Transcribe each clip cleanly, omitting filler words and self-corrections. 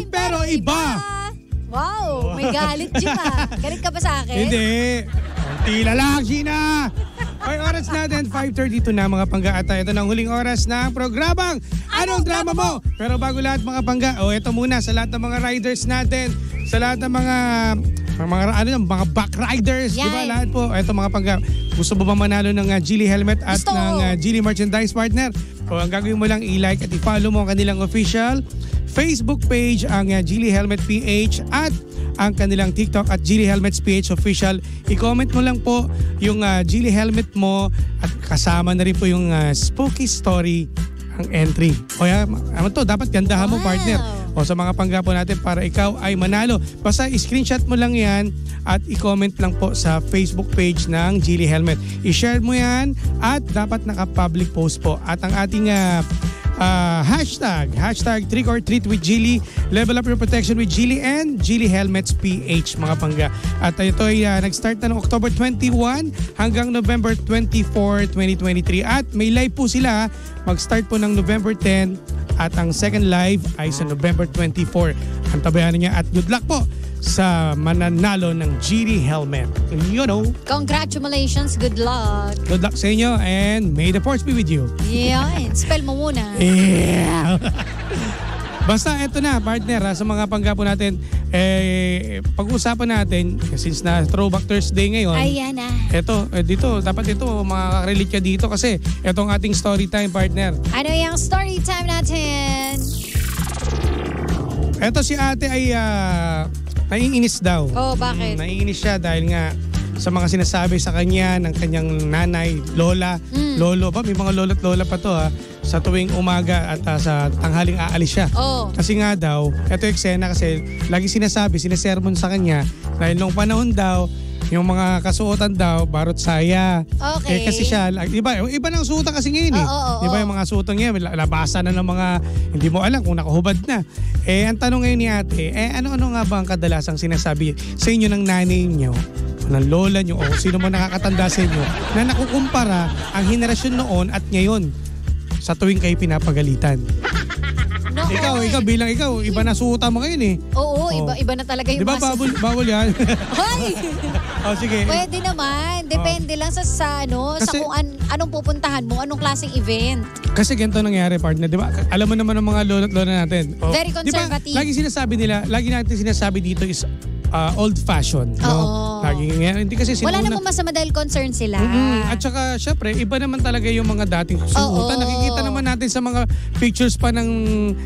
Same pero iba. Wow, may galit Jim ah. Galit ka ba sa akin? Hindi. Tila lang, Gina. Okay, oras natin, 5:32 na mga pangga. At ito na ang huling oras ng programang Anong Drama Mo? Pero bago lahat mga pangga, ito muna sa lahat ng mga riders natin, sa lahat ng mga back riders, di ba? Lahat po, ito mga pangga. Gusto mo ba manalo ng Geely helmet at ng Geely merchandise partner? O ang gagawin mo lang, i-like at i-follow mo ang kanilang official Facebook page, ang Geely Helmet PH, at ang kanilang TikTok at Geely Helmets PH Official. I-comment mo lang po yung Geely helmet mo at kasama na rin po yung spooky story ang entry. O ano to, dapat gandahan mo partner. O sa mga panggapo natin para ikaw ay manalo. Basta i-screenshot mo lang yan at i-comment lang po sa Facebook page ng Geely Helmet. I-share mo yan at dapat naka-public post po. At ang ating hashtag Trick or Treat with Geely, level up your protection with Geely and Geely Helmets PH mga pangga. At ito ay nag-start na noong October 21 hanggang November 24, 2023. At may live po sila, mag-start po ng November 10 at ang second live ay sa November 24. Ang tabayanan niya at good luck po sa mananalo ng Geely helmet. You know. Congratulations, good luck. Good luck sa inyo and may the force be with you. Yan, spell mo muna. Yeah. Basta eto na partner sa mga panggapo natin, pag-usapan natin since na Throwback Thursday ngayon. Ayan na. Eto, dito, dapat ito makaka-relate ka dito kasi etong ating story time partner. Ano yung story time natin? Eto si ate ay naiinis daw. Oh, bakit? Naiinis siya dahil nga sa mga sinasabi sa kanya ng kanyang nanay, lola, lolo pa. May mga lolo't lola pa to sa tuwing umaga at sa tanghaling aalis siya. Oh. Kasi nga daw, eto yung eksena kasi lagi sinasabi, sinesermon sa kanya dahil nung panahon daw, yung mga kasuotan daw, barot saya. Okay. Kasi siya, iba ng suotan kasi ngayon eh. Diba yung mga suotan ngayon, labasan na ng mga, hindi mo alam kung nakahubad na. Ang tanong ngayon ni ate, ano-ano nga ba ang kadalasang sinasabi sa inyo ng nanay niyo, ng lola niyo, o sino mo nakakatanda sa inyo, na nakukumpara ang henerasyon noon at ngayon sa tuwing kayo pinapagalitan? No, ikaw bilang iba na suotan mo ngayon eh. Oo, iba na talaga yung diba bawal yan? Hoy! Sige. Pwede naman. Depende lang sa kasi, kung anong pupuntahan mo, anong klaseng event. Kasi ganito nangyari partner, di ba? Alam mo naman ng mga lola natin. Very conservative. Diba, lagi natin sinasabi dito is old-fashioned. No? Hindi kasi wala namang masama dahil concerned sila. At saka, syempre, iba naman talaga yung mga dating suotan. Nakikita naman natin sa mga pictures pa ng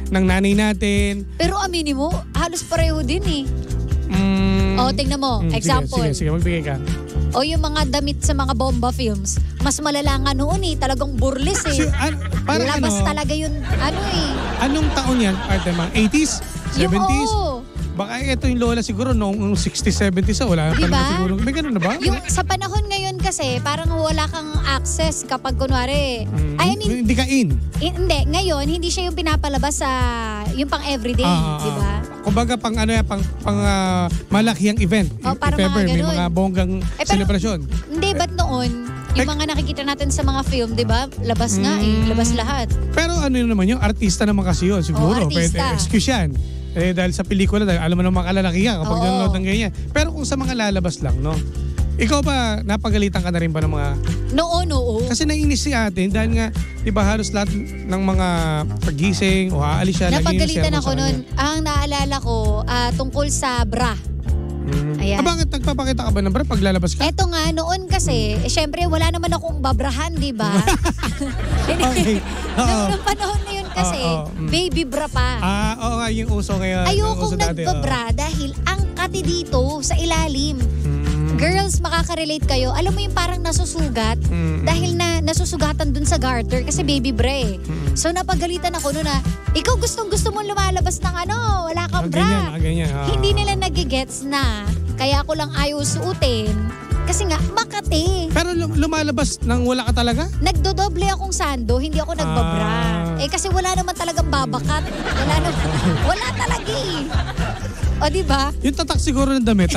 nanay natin. Pero aminin mo, halos pareho din eh. Tingnan mo. Example. Sige, magbigay ka. O yung mga damit sa mga bomba films, mas malala nga noon eh. Talagang burlis eh. Labas talaga yun, Anong taon yan? Mga 80s? 70s? Oo. Baka ito yung lola siguro noong 60s, 70s wala diba? Pa siguro. May ganun na ba? Yung sa panahon ngayon kasi, parang wala kang access kapag kunwari. Hindi ka in. Hindi, ngayon, hindi siya yung pinapalabas sa, yung pang everyday, di ba? Kumbaga pang malakihang event. Parang if ever, mga ganun. may mga bonggang selebrasyon. Hindi, ba't noon? Yung mga nakikita natin sa mga film, di ba? Labas nga labas lahat. Pero naman yung artista naman kasi yun, siguro. Artista. Pwede excuse yan. Dahil sa pelikula, alam mo naman kalalaki ka kapag nanonood ng ganyan. Pero kung sa mga lalabas lang, no? Ikaw ba, napagalitan ka na rin ba ng mga... Oo. Kasi nainis si ate dahil nga, di ba halos lahat ng mga pagising o aalis siya. Napagalitan ako nun. Ang naalala ko, tungkol sa bra. Ayan. Bakit nagpapakita ka ba ng bra pag lalabas ka? Eto nga, noon kasi, syempre wala naman akong babrahan, di ba? Okay. Noong panahon na yun kasi, baby bra pa. Oo nga, yung uso ngayon. Ayokong nagbabra dahil ang kati dito sa ilalim. Girls, makaka-relate kayo. Alam mo yung parang nasusugat dahil nasusugatan dun sa garter kasi baby bra eh. So napagalitan ako noon na, ikaw gustong-gusto mong lumalabas ng wala kang bra. Ganyan. Hindi nila nagigets na kaya ako lang ayaw suotin. Kasi nga, makati. Pero lumalabas nang wala ka talaga? Nagdodoble akong sando, hindi ako nagbabra. Kasi wala naman talagang babakat. Wala talaga eh. O diba? Yung tatak siguro ng damit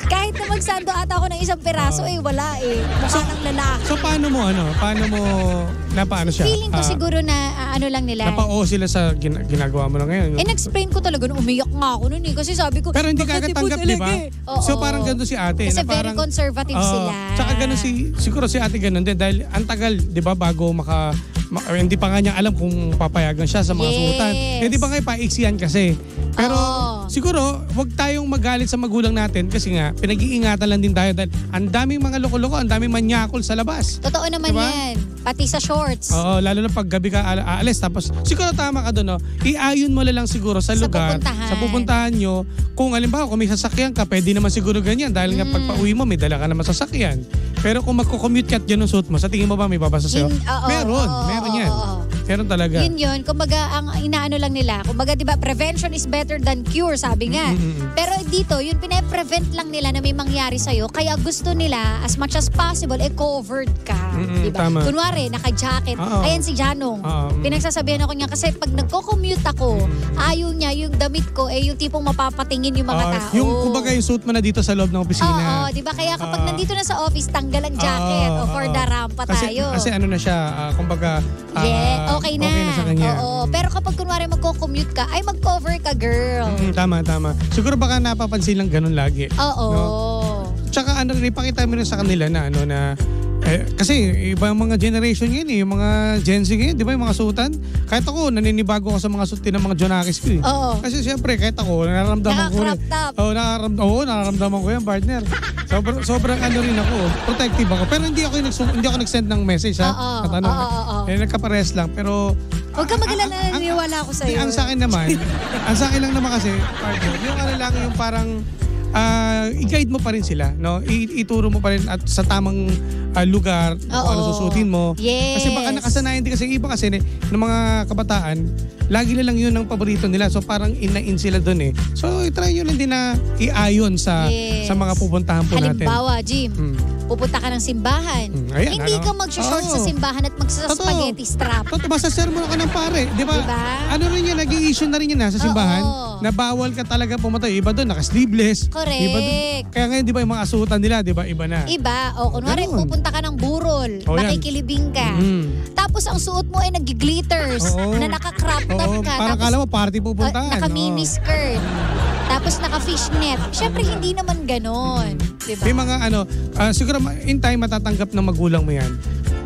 Kahit na nagsando ata ako ng isang piraso wala Mukha ng lalaki. So paano mo napaano siya? Feeling ko siguro na ano lang nila. Napao sila sa ginagawa mo lang ngayon. Nag-explain ko talaga, umiyak nga ako noon kasi sabi ko, pero hindi kakatanggap, di ba? So parang ganun si ate. Kasi na parang, very conservative sila. Tsaka ganun siguro si ate ganun din dahil ang tagal, di ba, bago hindi pa nga niya alam kung papayagan siya sa mga suotan. Hindi ba nga paiksiyan kasi. Pero siguro, wag tayong magalit sa magulang natin kasi nga, pinag-iingatan lang din tayo dahil ang daming mga loko-loko, ang daming manyakol sa labas. Totoo naman diba? yan. Pati sa shorts. Oo, lalo na pag gabi ka aalis. Tapos, siguro tama ka doon, no? Iayon mo lang siguro sa lugar. Sa pupuntahan nyo. Kung halimbawa, kung may sasakyan ka, pwede naman siguro ganyan. Dahil nga pag pauwi mo, may dala ka naman sasakyan. Pero kung magko-commute ka at yan ang suot mo, sa tingin mo ba may babasa sa'yo? Meron yan. Meron talaga. Yun. Kumbaga, ang inaano lang nila. Kumbaga, di ba, prevention is better than cure, sabi nga. Pero dito, yun pinaprevent lang nila na may mangyari sa'yo. Kaya gusto nila, as much as possible, covered ka. Di ba? Kunwari, naka-jacket. Ayan si Janong. Pinagsasabihan ako niya kasi pag nagko-commute ako, ayaw niya yung damit ko, yung tipong mapapatingin yung mga tao. Yung kumbaga yung suit mo na dito sa loob ng opisina. Oo, di ba? Kaya kapag nandito na sa office, tanggal ang jacket for the rampa tayo. Kasi ano na siya, kumbaga, okay na sa kanya. Oo. Pero kapag kunwari magko-commute ka, ay mag-cover ka, girl. Tama. Siguro baka napapansin lang ganun lagi. Oo. No? Tsaka ipakita mo rin sa kanila na kasi iba mga generation ngayon yung mga Gen Z ngayon, di ba yung mga suotan? Kahit ako, naninibago ako sa mga suotin ng mga Jonakis ko Oo. Kasi siyempre, kahit ako, nararamdaman ko rin. Nararamdaman ko yan, partner. Sobrang rin ako. Protective ako. Pero hindi ako nag-send ng message, ha? Nagkapares lang. Pero huwag ka mag-alala, naniniwala ako sa'yo. Ang sa akin lang naman kasi, partner, yung parang i-guide mo pa rin sila, no? Ituro mo pa rin at sa tamang lugar kung ano susutin mo. Yes. Kasi baka nakasanayan din kasi iba kasi ng mga kabataan, lagi na lang yun ang paborito nila. So parang in sila dun So try nyo lang din na iayon sa mga pupuntahan po natin. Halimbawa, Jim, pupunta ka ng simbahan. Hindi ka mag-short sa simbahan at magsa-spaghetti strap. Basta sermon ka ng pare. Di ba? Ano rin yun, nag-i-issue na rin yun sa simbahan na bawal ka talaga pumatay. Iba doon, naka-sleeveless. Correct. Iba dun. Kaya ngayon, di ba yung mga asutan nila, di ba? Iba na. Iba. Kunwari, pupunta ka ng burol. Makikilibing ka. Tapos ang suot mo ay nag-glitters na naka-crop top ka. Parang kala mo party pupuntahan. Naka-mini skirt. Tapos naka-fishnet. Siyempre, hindi naman ganon. Diba? May mga siguro in time matatanggap ng magulang mo yan.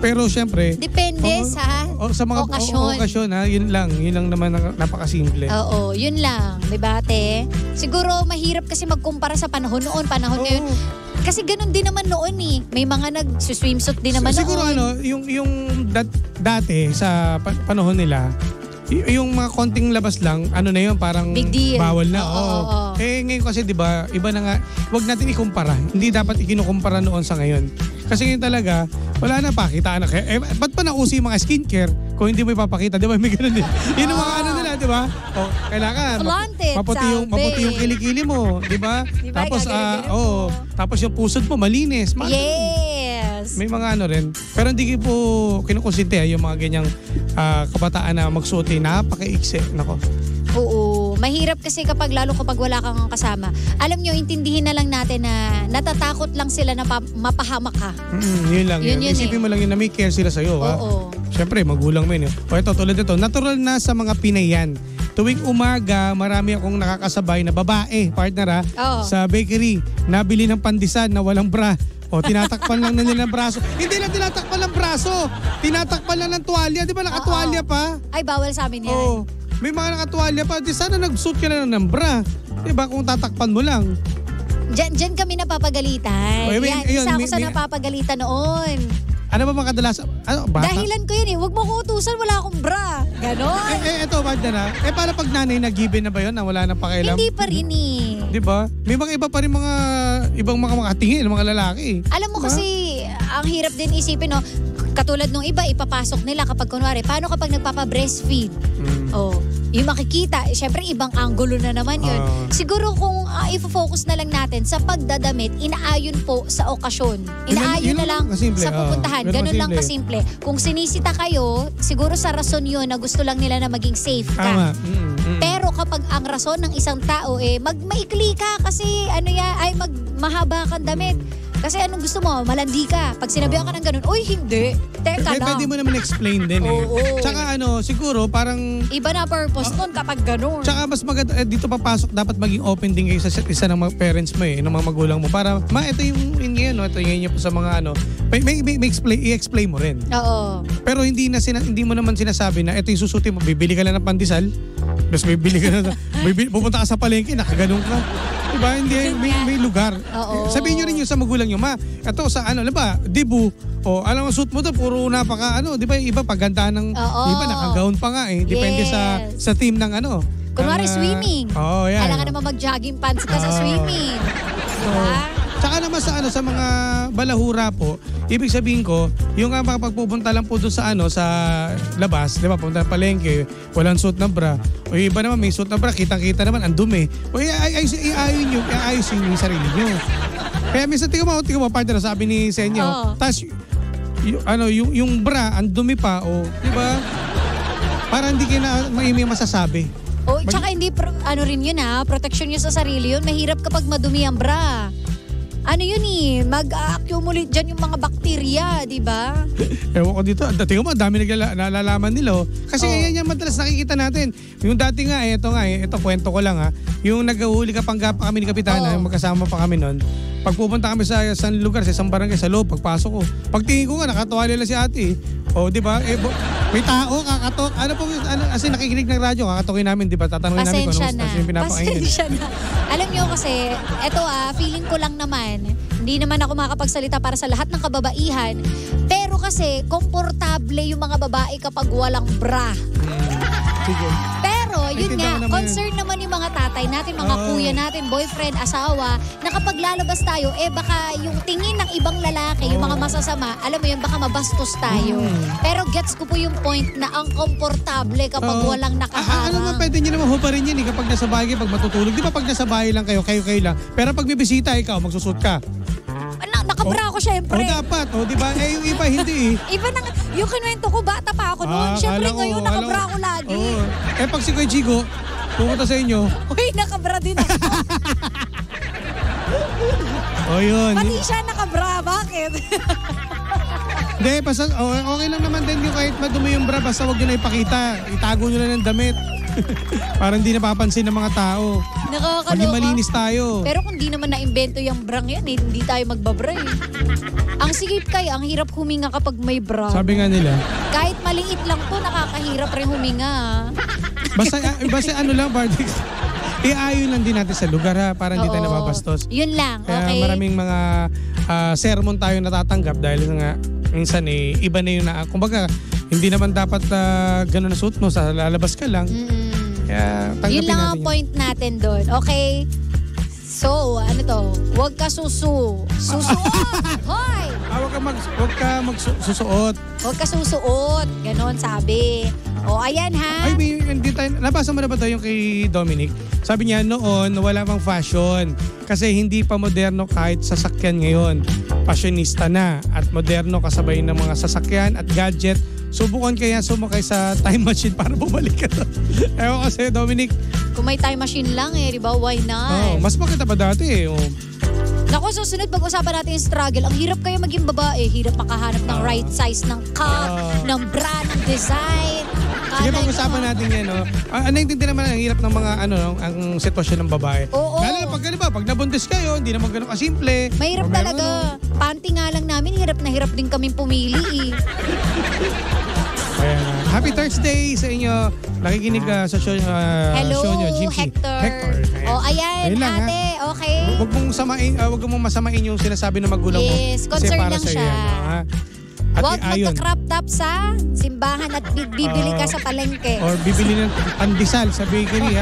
Pero siyempre, depende sa mga okasyon. Yun lang naman napakasimple. Oo, yun lang. Diba, te? Siguro mahirap kasi magkumpara sa panahon noon, ngayon. Kasi ganun din naman noon May mga nag-swimsuit din naman siguro noon. yung dati sa panahon nila, yung mga konting labas lang, na yun, parang big deal. Bawal na. Ngayon kasi 'di ba, iba na nga, wag natin ikumpara. Hindi dapat ikinukumpara noon sa ngayon. Kasi ngayon talaga, wala na pakitaan na. Ba't pa nauso yung mga skincare kung hindi mo ipapakita? Di ba? May ganun din. Yun ang mga nila, di ba? Kailangan maputi yung kilikili mo, di ba? Tapos, tapos yung pusod mo, malinis. Yes. May mga rin. Pero hindi po kinukonsinte yung mga ganyang kabataan na magsuot napaka-iksi. Nako. Oo. Mahirap kasi lalo kapag wala kang kasama. Alam nyo, intindihin na lang natin na natatakot lang sila na mapahamak ka. Yun lang. Yun Isipin mo lang yun na may care sila sa'yo. Oo. Siyempre, magulang mo yun. Ito, tulad ito. Natural na sa mga Pinay yan. Tuwing umaga, marami akong nakakasabay na babae, partner sa bakery. Nabili ng pandisan na walang bra. Tinatakpan lang na nila ng braso. Hindi lang tinatakpan ng braso. Tinatakpan lang ng tuwalya. Di ba nakatuwalya pa? Ay, bawal sa amin yan. May mga nakatuwalya pa. Di sana nag-suit ka na ng bra. Di ba kung tatakpan mo lang? Diyan kami napapagalitan. Isa ako sa napapagalitan noon. Ano ba mga kadalas? Bata? Dahilan ko yun Huwag mo ko utusan, wala akong bra. Ganon. Eto, Magda na. Paano pag nanay nag-given na ba yun na wala nang pakialam? Hindi pa rin Di ba? May mga iba pa rin ibang mga tingin, mga lalaki. Alam mo kasi, ang hirap din isipin, katulad nung iba, ipapasok nila kapag kunwari, paano kapag nagpapa-breastfeed? Yung makikita, syempre ibang angulo na naman yun. Siguro kung ifo-focus na lang natin sa pagdadamit, inaayon po sa okasyon. Inaayon na lang sa pupuntahan. Ganun lang kasimple. Kung sinisita kayo, siguro sa rason yun na gusto lang nila na maging safe ka. Tama. Pero kapag ang rason ng isang tao magmaikli ka kasi mahaba kang damit. Kasi anong gusto mo? Malandi ka. Pag sinabihan ka ng ganun, uy, hindi. Teka lang. Pwede mo naman explain din eh. Oo. Tsaka siguro parang... Iba na purpose nun kapag ganun. Tsaka mas maganda, dito papasok, dapat maging open din kayo sa isa ng mga parents mo ng mga magulang mo. Para, ito yung ngayon, ito yung sa mga i-explain mo rin. Oo. Pero hindi mo naman sinasabi na ito yung susutin mo, bibili ka lang ng pandesal, tapos bibili ka na, pupunta ka sa palengke, nakaganon ka. Diba? Hindi, may lugar. Oo. Sabihin nyo rin yung sa magulang nyo, ito sa dibu, alam mo, suit mo to, puro napaka, di ba, iba paggandahan ng, iba nakagaon pa nga depende sa team ng Kunwari swimming. Oo, yan. Kailangan naman mag-jogging pants ka sa swimming. Diba? Tsaka naman sa mga balahura po, ibig sabihin ko, yung pagpupunta lang po doon sa labas, di ba, pupunta ng palengke, walang suit na bra, o iba naman may suit na bra, kitang-kita naman, ang dumi. O iaayusin yung sarili nyo. Kaya minsan, tingnan mo, partner, sabi ni Senyo, tas yung bra, ang dumi pa, di ba? Para hindi kayo na may masasabi. Tsaka hindi, rin yun protection yun sa sarili yun. Mahirap kapag madumi ang bra. Mag-accumulate dyan yung mga bakterya, di ba? Ewan ko dito, tingnan mo, dami nalalaman nila. Kasi yan madalas nakikita natin. Yung dati nga, ito kwento ko lang yung nagahuli pa kami ni Kapitana, magkasama pa kami noon. Pag pupunta kami sa isang lugar, sa isang barangay, sa loob, pagpasok ko, pagtingin ko nga, nakatuwa nila si ate. Di ba? May tao, kakatok. Kasi nakikinig ng radyo, kakatokin namin, di ba? Tatanungin namin kung anong station yung pinapakainin. Pasensya na. Alam niyo kasi, feeling ko lang naman, hindi naman ako makapagsalita para sa lahat ng kababaihan, pero kasi, komportable yung mga babae kapag walang bra. Sige. Pero, yun nga, concern naman yung mga tatay natin, mga kuya natin, boyfriend, asawa, na kapag lalabas tayo, baka yung tingin ng ibang lalaki, yung mga masasama, alam mo yun, baka mabastos tayo. Pero gets ko po yung point na ang komportable kapag walang nakaharang. Pwede nyo naman huparin yan kapag nasa bahay kayo, pag matutulog. Di ba pag nasa bahay lang kayo lang. Pero pag bibisita, ikaw, magsusot ka. Nakabra ako syempre. Dapat. Di ba? Yung iba hindi Iba na, yung kinuwento ko, bata pa ako noon. Syempre ngayon, nakabra ako lagi. Pag si Kuya Chico, pumunta sa inyo. Uy, nakabra din ako. Yun. Pati siya nakabra, bakit? Hindi, basta okay lang naman din yung kahit madumi yung bra, basta huwag nyo na ipakita. Itago nyo na ng damit. Para hindi napapansin ng mga tao. Nakakaloka. Maging malinis tayo. Pero kung di naman na-invento yung brang yan, hindi tayo magbabra Ang sigip kayo, ang hirap huminga kapag may bra. Sabi nga nila. Kahit maliit lang to, nakakahirap rin huminga. Basta Bardix. Iayon lang din natin sa lugar para hindi tayo nababastos. Yun lang, Kaya okay. maraming mga sermon tayo natatanggap dahil nga minsan iba na yun kumbaga, hindi naman dapat gano'n na suot mo, sa lalabas ka lang. Kaya tanggapin yun lang natin ang point natin doon. Okay? So, huwag ka susuot. Hoy! Huwag ka magsusuot. Huwag ka susuot. Ganon sabi. Ayan ha. Nabasa mo na ba ito yung kay Dominic? Sabi niya, noon, wala pang fashion. Kasi hindi pa moderno kahit sasakyan ngayon. Fashionista na at moderno kasabay ng mga sasakyan at gadget. Subukan kaya sumakay sa time machine para bumalik ka to. Ewan kasi, Dominic. Kung may time machine lang di ba? Why not? Mas makita pa dati Naku, susunod pag-usapan natin yung struggle. Ang hirap kayo maging babae. Hirap makahanap ng right size ng cut, ng bra, ng design. Sige, pag-usapan natin yan. Naintindihan naman ang hirap ng mga ang sitwasyon ng babae. Oo. Lalo na pag nabuntis kayo, hindi naman ganun kasimple. Mahirap talaga. Panty nga lang namin, hirap na hirap din kaming pumili Happy Thursday sa inyo. Nakikinig sa show, Hello, show nyo, Jimsy. Hector. Ayan, lang, ate. Okay. Huwag mong masamain yung sinasabi ng magulang mo. Yes, concern lang siya. At Huwag iayon. magka-crop top sa simbahan at bibili ka sa palengke. Or bibili ng pandesal sa bakery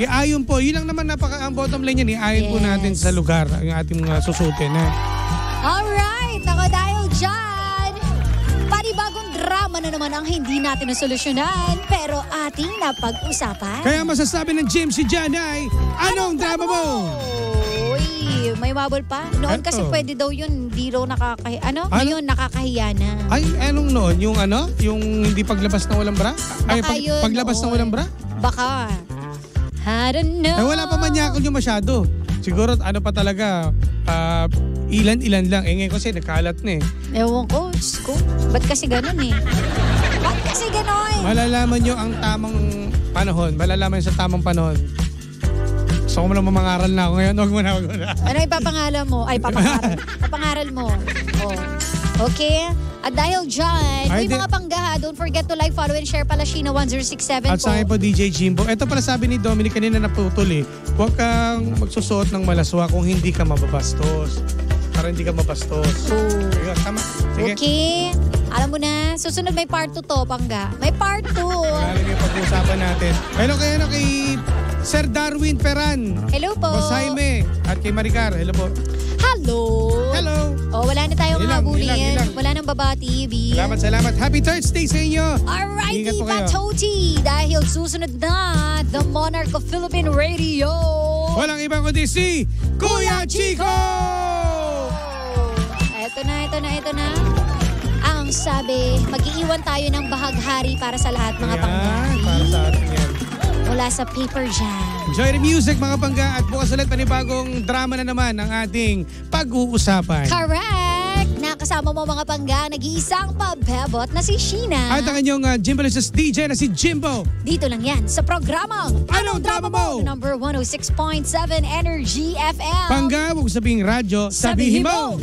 Iayon po. Yun lang naman ang bottom line yan. Iayon po natin sa lugar ang ating susutin. Alright. Ako dahil dyan, panibagong drama na naman ang hindi natin nasolusyonan pero ating napag-usapan. Kaya masasabi ng Jimsy dyan ay, anong drama mo? Uy, may mabol pa. Noon kasi pwede daw yun, hindi daw nakakahiya. Ngayon nakakahiya na. Ay, anong noon? Yung hindi paglabas ng walang bra? Baka yun, paglabas ng walang bra? Baka. I don't know. Wala pa man yakol yung masyado. Siguro ano pa talaga, ilan-ilan lang. Ngayon kasi nagkalat na Ewan ko, Diyos ko. Ba't kasi ganun Ba't kasi ganun? Malalaman nyo ang tamang panahon. Malalaman sa tamang panahon. Gusto ko mo lang mamangaral na ako ngayon. Huwag mo na. Ano ipapangaral mo? Ay, papangaral mo. Oh. Okay? At dahil dyan, Ay, mga panggaha, don't forget to like, follow, and share pala Sheena 1067 At sa akin po, DJ Jimbo. Ito pala sabi ni Dominic kanina naputol Huwag kang magsusuot ng malaswa kung hindi ka mababastos. Para hindi ka mabastos. Sige, tama. Sige. Okay. Alam mo na, susunod may part 2 to, pangga. May part 2. Lalo yung pag-uusapan natin. Hello kayo kay Sir Darwin Peran. Hello po. Boss Jaime. At kay Maricar. Hello po. Hello. Hello. Oh, wala na tayong Ilang. habulin. Wala nang babati, B. Salamat. Happy Thursday sa inyo. Alrighty, Ingat po kayo. Patoti. Dahil susunod na, The Monarch of Philippine Radio. Walang ibang kundi si Kuya Chico! Ito na. Ang sabi, mag-iiwan tayo ng bahaghari para sa lahat mga panggari. Para sa atin yan. Mula sa Paper Jam. Enjoy the music mga pangga at bukas ulit panibagong drama na naman ang ating pag-uusapan. Correct! Nakasama mo mga pangga, nag-iisang pabebot na si Sheena. At ang inyong Jimbalicious DJ na si Jimbo. Dito lang yan sa programang Anong Drama Mo? Number 106.7 Energy FM. Pangga, huwag sabihing radyo, sabihin mo!